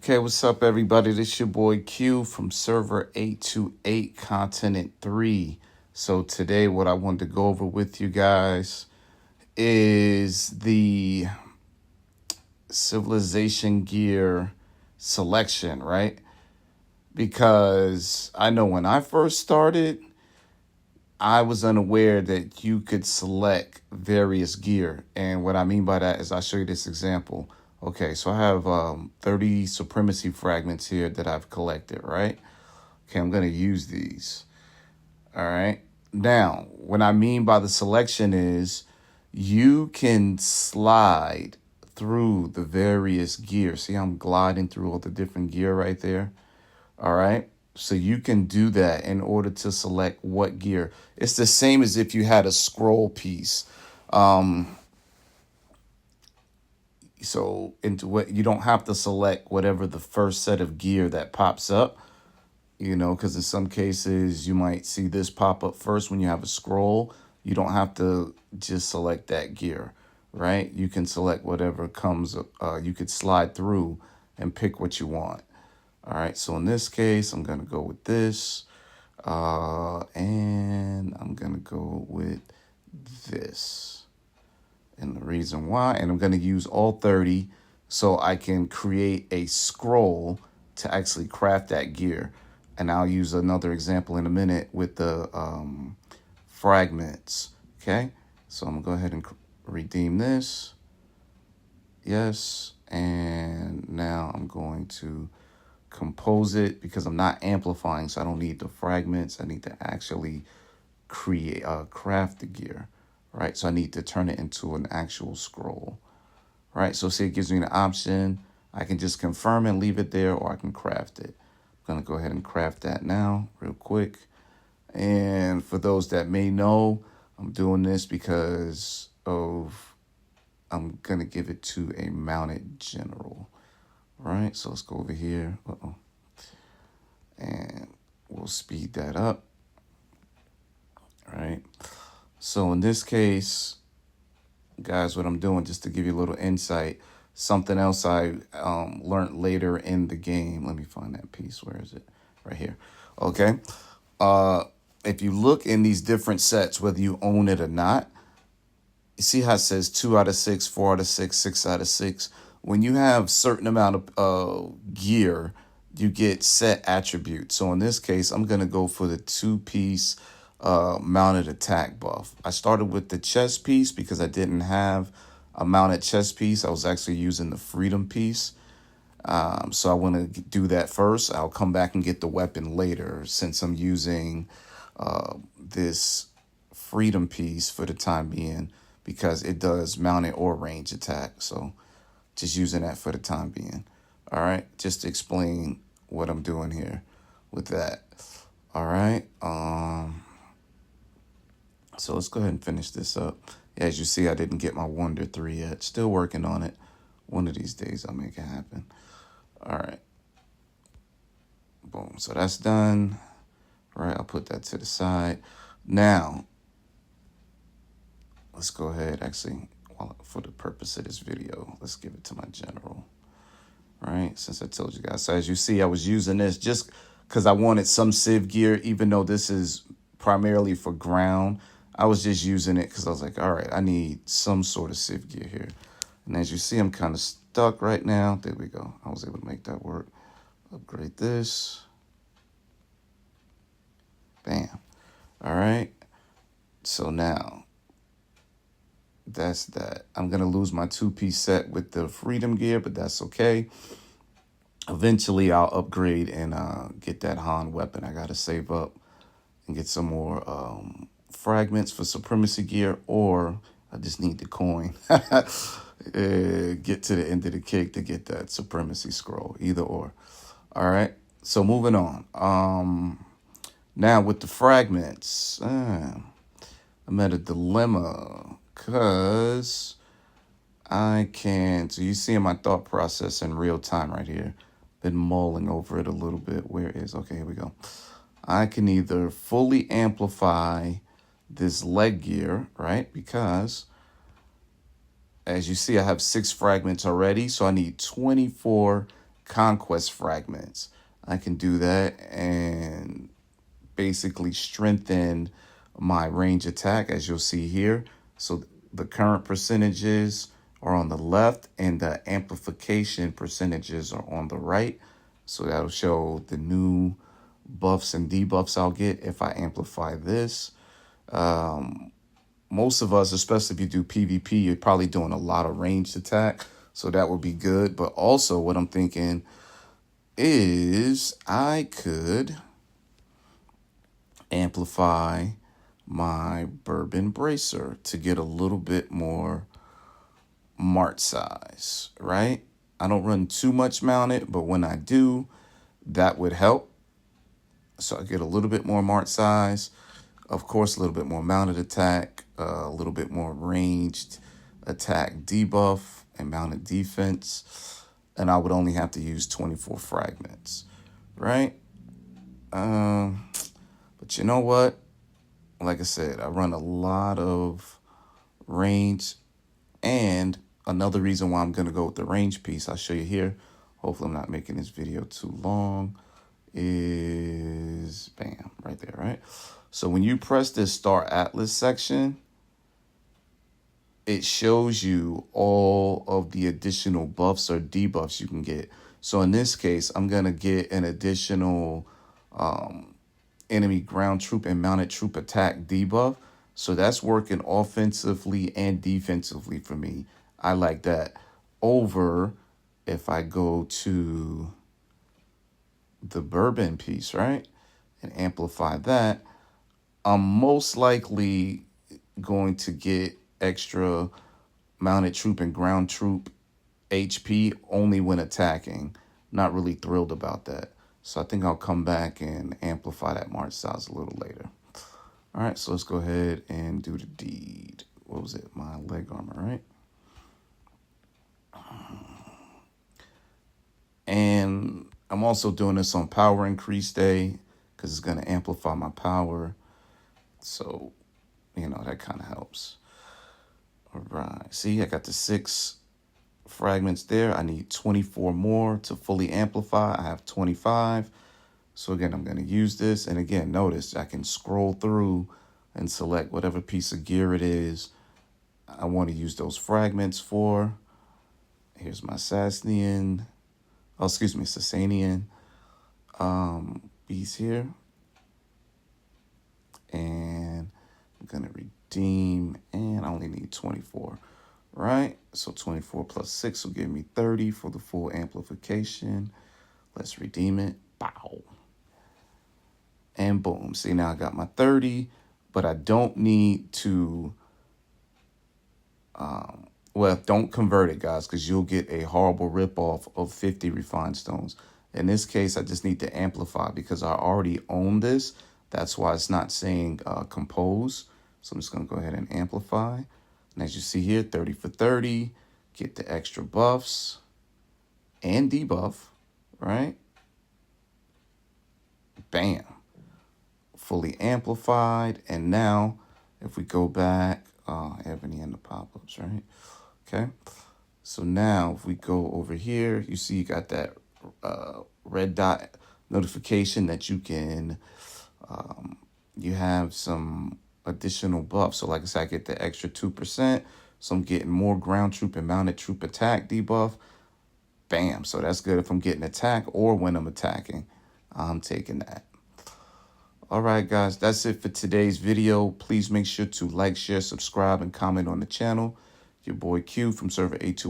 Okay, what's up, everybody? This your boy Q from server 828 continent 3. So today what I wanted to go over with you guys is the civilization gear selection, right? Because I know when I first started, I was unaware that you could select various gear. And what I mean by that is I'll show you this example. Okay, so I have 30 supremacy fragments here that I've collected, right? Okay, I'm going to use these. All right. Now, what I mean by the selection is you can slide through the various gear. See, I'm gliding through all the different gear right there. All right. So you can do that in order to select what gear. It's the same as if you had a scroll piece. So into what you don't have to select whatever the first set of gear that pops up, because in some cases you might see this pop up first when you have a scroll. You don't have to just select that gear, right? You can select whatever comes. You could slide through and pick what you want. All right, so in this case, I'm going to go with this, and I'm going to go with this. And the reason why, and I'm going to use all 30 so I can create a scroll to actually craft that gear. And I'll use another example in a minute with the fragments, okay? So I'm going to go ahead and redeem this. Yes, and now I'm going to compose it because I'm not amplifying, so I don't need the fragments. I need to actually craft the gear, right? So I need to turn it into an actual scroll, right? So say it gives me an option. I can just confirm and leave it there, or I can craft it. I'm gonna go ahead and craft that now real quick. And for those that may know, I'm doing this because I'm gonna give it to a mounted general. Right, so let's go over here. And we'll speed that up. All right. So in this case, guys, what I'm doing, just to give you a little insight, something else I learned later in the game. Let me find that piece. Where is it? Right here. Okay. If you look in these different sets, whether you own it or not, you see how it says 2 out of 6, 4 out of 6, 6 out of 6. When you have certain amount of gear, you get set attributes. So in this case, I'm going to go for the 2-piece mounted attack buff. I started with the chest piece because I didn't have a mounted chest piece. I was actually using the freedom piece. So I want to do that first. I'll come back and get the weapon later since I'm using this freedom piece for the time being because it does mounted or range attack. So just using that for the time being. All right. Just to explain what I'm doing here with that. All right. So let's go ahead and finish this up. As you see, I didn't get my Wonder 3 yet. Still working on it. One of these days I'll make it happen. All right. Boom. So that's done. All right. I'll put that to the side. Now, let's go ahead. Actually, for the purpose of this video, let's give it to my general. Right, since I told you guys. So as you see, I was using this just because I wanted some civ gear, even though this is primarily for ground. I was just using it because I was like, all right, I need some sort of civ gear here. And as you see, I'm kind of stuck right now. There we go. I was able to make that work. Upgrade this. Bam. All right. So now, that's that. I'm going to lose my 2-piece set with the freedom gear, but that's okay. Eventually, I'll upgrade and get that Han weapon. I got to save up and get some more fragments for supremacy gear, or I just need the coin. Get to the end of the cake to get that supremacy scroll, either or. All right, so moving on. Now with the fragments, I'm at a dilemma. Because I can, so you see my thought process in real time right here. Been mulling over it a little bit. Where is, okay, here we go. I can either fully amplify this leg gear, right? Because as you see, I have 6 fragments already. So I need 24 conquest fragments. I can do that and basically strengthen my range attack, as you'll see here. So the current percentages are on the left and the amplification percentages are on the right. So that'll show the new buffs and debuffs I'll get if I amplify this. Most of us, especially if you do PvP, you're probably doing a lot of ranged attack. So that would be good. But also what I'm thinking is I could amplify my bourbon bracer to get a little bit more mart size, right? I don't run too much mounted, but when I do, that would help. So I get a little bit more mart size, of course, a little bit more mounted attack, a little bit more ranged attack debuff and mounted defense, and I would only have to use 24 fragments, right? But you know what? Like I said, I run a lot of range, and another reason why I'm going to go with the range piece, I'll show you here. Hopefully I'm not making this video too long, is bam, right there, right? So when you press this Star Atlas section, it shows you all of the additional buffs or debuffs you can get. So in this case, I'm going to get an additional enemy ground troop and mounted troop attack debuff. So that's working offensively and defensively for me. I like that. Over if I go to the bourbon piece, right, and amplify that, I'm most likely going to get extra mounted troop and ground troop HP only when attacking. Not really thrilled about that. So I think I'll come back and amplify that march size a little later. All right, so let's go ahead and do the deed. What was it? My leg armor, right? And I'm also doing this on power increase day because it's going to amplify my power. So, you know, that kind of helps. All right. See, I got the 6 fragments there. I need 24 more to fully amplify. I have 25. So again, I'm going to use this. And again, notice I can scroll through and select whatever piece of gear it is I want to use those fragments for. Here's my Sasanian. Oh, excuse me, Sasanian piece here. And I'm going to redeem, and I only need 24, right? So 24 plus 6 will give me 30 for the full amplification. Let's redeem it. Bow. And boom. See, now I got my 30, but I don't need to, well, don't convert it, guys, because you'll get a horrible ripoff of 50 refined stones. In this case, I just need to amplify because I already own this. That's why it's not saying compose. So I'm just going to go ahead and amplify. And as you see here, 30 for 30, get the extra buffs and debuff, right? Bam. Fully amplified. And now if we go back, Evony and the pop-ups, right? Okay. So now if we go over here, you see you got that red dot notification that you can, you have some additional buffs. So like I said, I get the extra 2%. So I'm getting more ground troop and mounted troop attack debuff. Bam. So that's good if I'm getting attack or when I'm attacking. I'm taking that. All right, guys, that's it for today's video. Please make sure to like, share, subscribe, and comment on the channel. Your boy Q from server A2.